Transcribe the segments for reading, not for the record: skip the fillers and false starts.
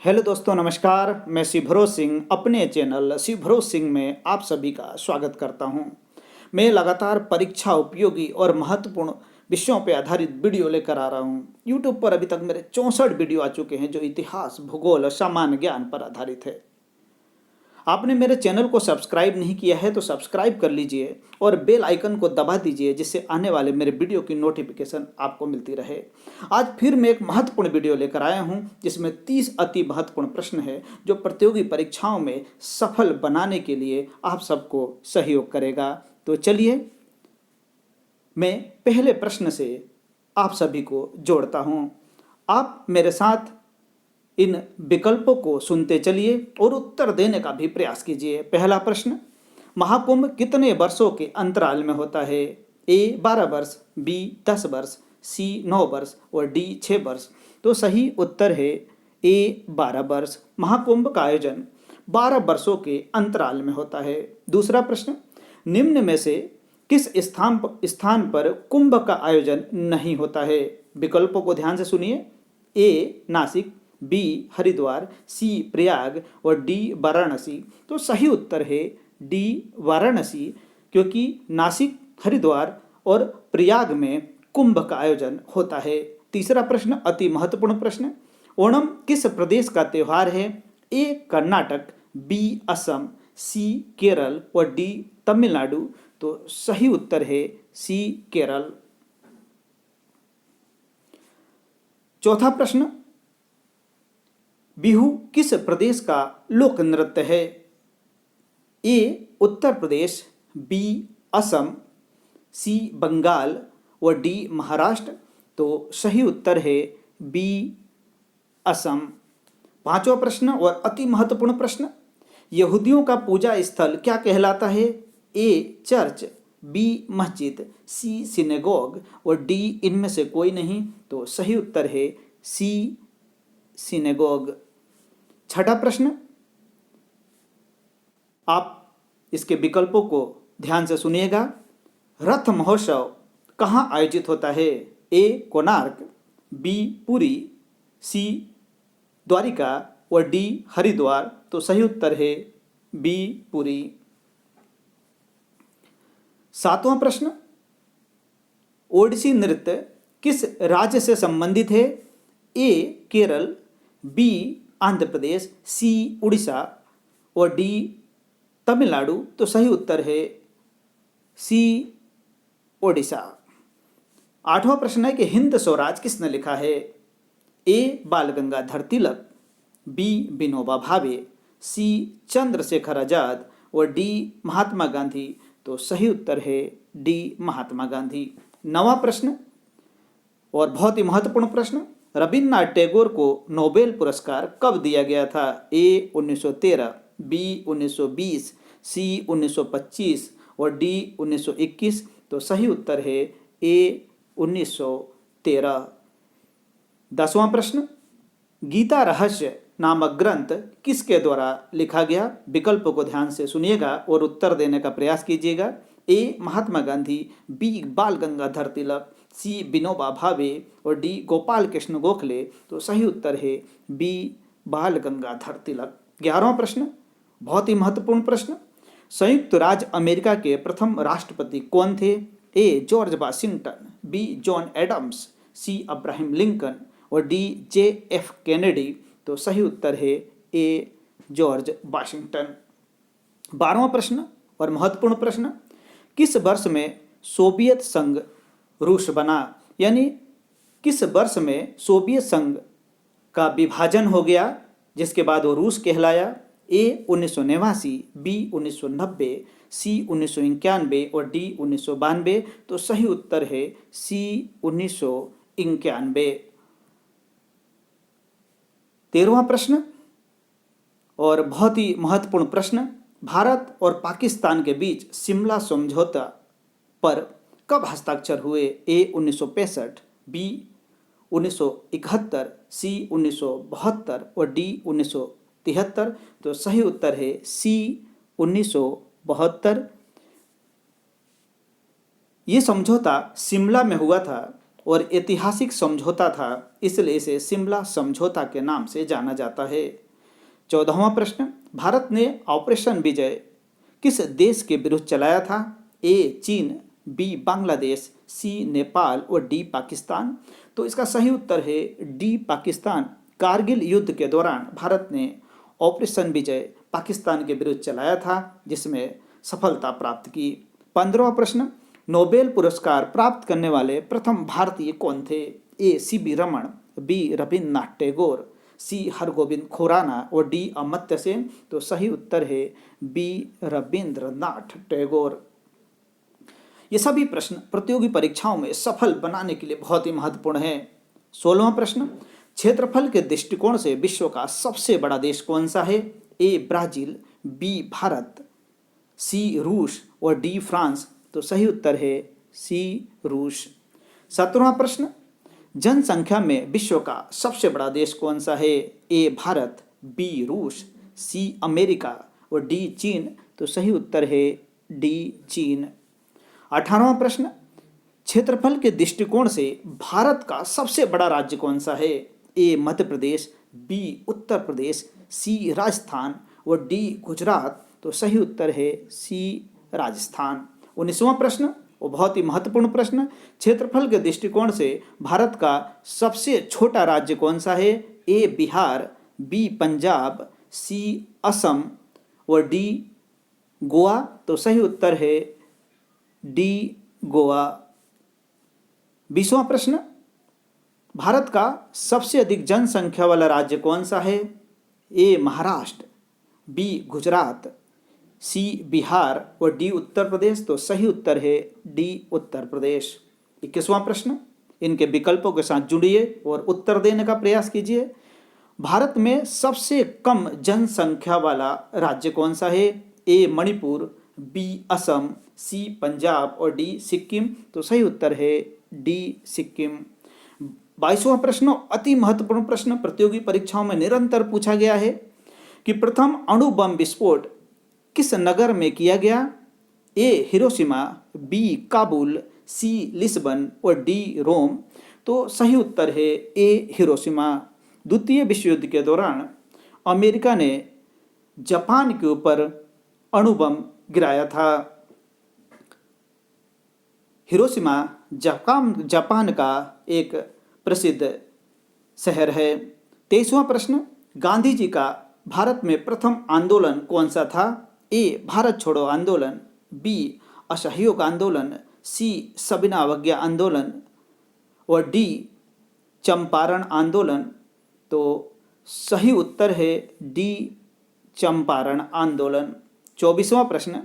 Hello दोस्तों, नमस्कार। मैं शिव भरोज सिंह अपने चैनल शिव भरोज सिंह में आप सभी का स्वागत करता हूं। मैं लगातार परीक्षा उपयोगी और महत्वपूर्ण विषयों पर आधारित वीडियो लेकर आ रहा हूं। यूट्यूब पर अभी तक मेरे 64 वीडियो आ चुके हैं जो इतिहास, भूगोल और सामान्य ज्ञान पर आधारित है। आपने मेरे चैनल को सब्सक्राइब नहीं किया है तो सब्सक्राइब कर लीजिए और बेल आइकन को दबा दीजिए, जिससे आने वाले मेरे वीडियो की नोटिफिकेशन आपको मिलती रहे। आज फिर मैं एक महत्वपूर्ण वीडियो लेकर आया हूं, जिसमें 30 अति महत्वपूर्ण प्रश्न है जो प्रतियोगी परीक्षाओं में सफल बनाने के लिए आप सबको सहयोग करेगा। तो चलिए मैं पहले प्रश्न से आप सभी को जोड़ता हूं। आप मेरे साथ इन विकल्पों को सुनते चलिए और उत्तर देने का भी प्रयास कीजिए। पहला प्रश्न, महाकुंभ कितने वर्षों के अंतराल में होता है? ए 12 वर्ष, बी 10 वर्ष, सी 9 वर्ष और डी 6 वर्ष। तो सही उत्तर है ए 12 वर्ष। महाकुंभ का आयोजन 12 वर्षों के अंतराल में होता है। दूसरा प्रश्न, निम्न में से किस स्थान पर कुंभ का आयोजन नहीं होता है? विकल्पों को ध्यान से सुनिए। ए नासिक, बी हरिद्वार, सी प्रयाग और डी वाराणसी। तो सही उत्तर है डी वाराणसी, क्योंकि नासिक, हरिद्वार और प्रयाग में कुंभ का आयोजन होता है। तीसरा प्रश्न, अति महत्वपूर्ण प्रश्न, ओणम किस प्रदेश का त्यौहार है? ए कर्नाटक, बी असम, सी केरल और डी तमिलनाडु। तो सही उत्तर है सी केरल। चौथा प्रश्न, बिहू किस प्रदेश का लोक नृत्य है? ए उत्तर प्रदेश, बी असम, सी बंगाल और डी महाराष्ट्र। तो सही उत्तर है बी असम। पांचवा प्रश्न और अति महत्वपूर्ण प्रश्न, यहूदियों का पूजा स्थल क्या कहलाता है? ए चर्च, बी मस्जिद, सी सिनेगोग और डी इनमें से कोई नहीं। तो सही उत्तर है सी सिनेगोग। छठा प्रश्न, आप इसके विकल्पों को ध्यान से सुनिएगा। रथ महोत्सव कहाँ आयोजित होता है? ए कोणार्क, बी पुरी, सी द्वारिका और डी हरिद्वार। तो सही उत्तर है बी पुरी। सातवां प्रश्न, ओडिसी नृत्य किस राज्य से संबंधित है? ए केरल, बी आंध्र प्रदेश, सी उड़ीसा और डी तमिलनाडु। तो सही उत्तर है सी ओडिशा। आठवां प्रश्न है कि हिंद स्वराज किसने लिखा है? ए बाल गंगाधर तिलक, बी विनोबा भावे, सी चंद्रशेखर आजाद और डी महात्मा गांधी। तो सही उत्तर है डी महात्मा गांधी। नवां प्रश्न और बहुत ही महत्वपूर्ण प्रश्न, रविन्द्रनाथ टैगोर को नोबेल पुरस्कार कब दिया गया था? ए 1913, बी 1920, सी 1925 और डी 1921। तो सही उत्तर है ए 1913। 10वां प्रश्न, गीता रहस्य नामक ग्रंथ किसके द्वारा लिखा गया? विकल्पों को ध्यान से सुनिएगा और उत्तर देने का प्रयास कीजिएगा। ए महात्मा गांधी, बी बाल गंगाधर तिलक, सी विनोबा भावे और डी गोपाल कृष्ण गोखले। तो सही उत्तर है बी बाल गंगाधर तिलक। 11वां प्रश्न, बहुत ही महत्वपूर्ण प्रश्न, संयुक्त राज्य अमेरिका के प्रथम राष्ट्रपति कौन थे? A George Washington, B John Adams, C Abraham Lincoln और डी JF कैनेडी। तो सही उत्तर है ए जॉर्ज वाशिंगटन। 12वां प्रश्न और महत्वपूर्ण प्रश्न, किस वर्ष में सोवियत संघ रूस बना? यानी किस वर्ष में सोवियत संघ का विभाजन हो गया जिसके बाद वो रूस कहलाया? ए 1989, बी 1990, सी 1991 और डी 1992। तो सही उत्तर है सी 1991। 13वां प्रश्न और बहुत ही महत्वपूर्ण प्रश्न, भारत और पाकिस्तान के बीच शिमला समझौता पर कब हस्ताक्षर हुए? ए 1965, बी 1971, सी 1972 और डी 1973। तो सही उत्तर है सी 1972। ये समझौता शिमला में हुआ था और ऐतिहासिक समझौता था, इसलिए इसे शिमला समझौता के नाम से जाना जाता है। 14वां प्रश्न, भारत ने ऑपरेशन विजय किस देश के विरुद्ध चलाया था? ए चीन, बी बांग्लादेश, सी नेपाल और डी पाकिस्तान। तो इसका सही उत्तर है डी पाकिस्तान। कारगिल युद्ध के दौरान भारत ने ऑपरेशन विजय पाकिस्तान के विरुद्ध चलाया था, जिसमें सफलता प्राप्त की। 15वां प्रश्न, नोबेल पुरस्कार प्राप्त करने वाले प्रथम भारतीय कौन थे? ए सी.वी. रमन, बी रविन्द्रनाथ टैगोर, सी हरगोविंद खुराना और डी अमर्त्य सेन। तो सही उत्तर है बी रविन्द्रनाथ टैगोर। ये सभी प्रश्न प्रतियोगी परीक्षाओं में सफल बनाने के लिए बहुत ही महत्वपूर्ण है। 16वां प्रश्न, क्षेत्रफल के दृष्टिकोण से विश्व का सबसे बड़ा देश कौन सा है? ए ब्राजील, बी भारत, सी रूस और डी फ्रांस। तो सही उत्तर है सी रूस। 17वां प्रश्न, जनसंख्या में विश्व का सबसे बड़ा देश कौन सा है? ए भारत, बी रूस, सी अमेरिका और डी चीन। तो सही उत्तर है डी चीन। 18वां प्रश्न, क्षेत्रफल के दृष्टिकोण से भारत का सबसे बड़ा राज्य कौन सा है? ए मध्य प्रदेश, बी उत्तर प्रदेश, सी राजस्थान और डी गुजरात। तो सही उत्तर है सी राजस्थान। 19वां प्रश्न, वो बहुत ही महत्वपूर्ण प्रश्न, क्षेत्रफल के दृष्टिकोण से भारत का सबसे छोटा राज्य कौन सा है? ए बिहार, बी पंजाब, सी असम और डी गोवा। तो सही उत्तर है डी गोवा। 20वां प्रश्न, भारत का सबसे अधिक जनसंख्या वाला राज्य कौन सा है? ए महाराष्ट्र, बी गुजरात, सी बिहार और डी उत्तर प्रदेश। तो सही उत्तर है डी उत्तर प्रदेश। 21वां प्रश्न, इनके विकल्पों के साथ जुड़िए और उत्तर देने का प्रयास कीजिए। भारत में सबसे कम जनसंख्या वाला राज्य कौन सा है? ए मणिपुर, बी असम, सी पंजाब और डी सिक्किम। तो सही उत्तर है डी सिक्किम। 22वां प्रश्न, अति महत्वपूर्ण प्रश्न, प्रतियोगी परीक्षाओं में निरंतर पूछा गया है कि प्रथम अणु बम विस्फोट किस नगर में किया गया? ए हिरोशिमा, बी काबुल, सी लिस्बन और डी रोम। तो सही उत्तर है ए हिरोशिमा। द्वितीय विश्व युद्ध के दौरान अमेरिका ने जापान के ऊपर अणु बम गिराया था। हिरोशिमा जापान का एक प्रसिद्ध शहर है। 23वां प्रश्न, गांधी जी का भारत में प्रथम आंदोलन कौन सा था? ए भारत छोड़ो आंदोलन, बी असहयोग आंदोलन, सी सविनय अवज्ञा आंदोलन और डी चंपारण आंदोलन। तो सही उत्तर है डी चंपारण आंदोलन। 24वां प्रश्न,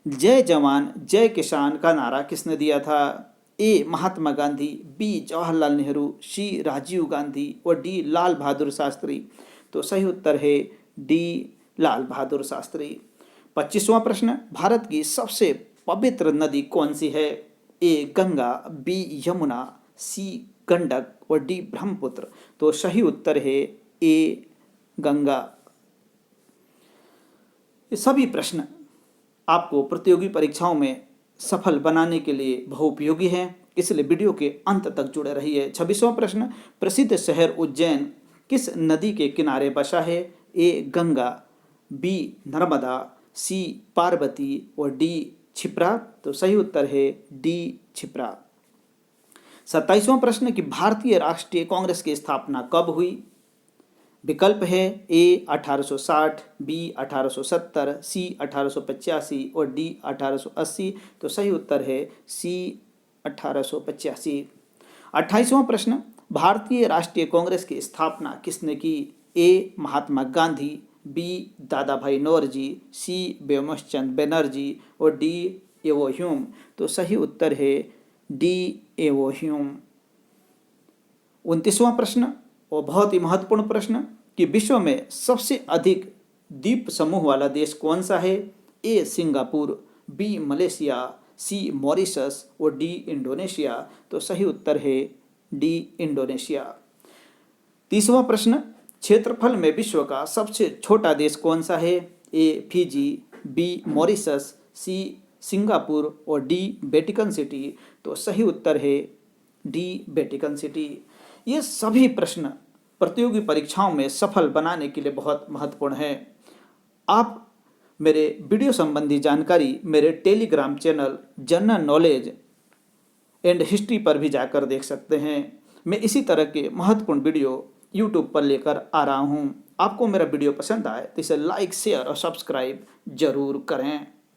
जय जवान जय किसान का नारा किसने दिया था? ए महात्मा गांधी, बी जवाहरलाल नेहरू, सी राजीव गांधी और डी लाल बहादुर शास्त्री। तो सही उत्तर है डी लाल बहादुर शास्त्री। 25वां प्रश्न, भारत की सबसे पवित्र नदी कौन सी है? ए गंगा, बी यमुना, सी गंडक और डी ब्रह्मपुत्र। तो सही उत्तर है ए गंगा। ये सभी प्रश्न आपको प्रतियोगी परीक्षाओं में सफल बनाने के लिए बहुउपयोगी हैं, इसलिए वीडियो के अंत तक जुड़े रहिए। 26वां प्रश्न, प्रसिद्ध शहर उज्जैन किस नदी के किनारे बसा है? ए गंगा, बी नर्मदा, सी पार्वती और डी क्षिप्रा। तो सही उत्तर है डी क्षिप्रा। 27वां प्रश्न कि भारतीय राष्ट्रीय कांग्रेस की स्थापना कब हुई? विकल्प है ए 1860, बी 1870, सी 1885 और डी 1880। तो सही उत्तर है सी 1885। 28वां प्रश्न, भारतीय राष्ट्रीय कांग्रेस की स्थापना किसने की? ए महात्मा गांधी, बी दादा भाई नौरोजी, सी व्योमचंद बनर्जी और डी एवो ह्यूम। तो सही उत्तर है डी एवो ह्यूम। 29वां प्रश्न और बहुत ही महत्वपूर्ण प्रश्न कि विश्व में सबसे अधिक द्वीप समूह वाला देश कौन सा है? ए सिंगापुर, बी मलेशिया, सी मॉरिशस और डी इंडोनेशिया। तो सही उत्तर है डी इंडोनेशिया। 30वां प्रश्न, क्षेत्रफल में विश्व का सबसे छोटा देश कौन सा है? A Fiji, B Mauritius, C Singapore और डी वेटिकन सिटी। तो सही उत्तर है डी वेटिकन सिटी। ये सभी प्रश्न प्रतियोगी परीक्षाओं में सफल बनाने के लिए बहुत महत्वपूर्ण है। आप मेरे वीडियो संबंधी जानकारी मेरे Telegram channel general knowledge and history पर भी जाकर देख सकते हैं। मैं इसी तरह के महत्वपूर्ण वीडियो यूट्यूब पर लेकर आ रहा हूँ। आपको मेरा वीडियो पसंद आए तो इसे लाइक, शेयर और सब्सक्राइब जरूर करें।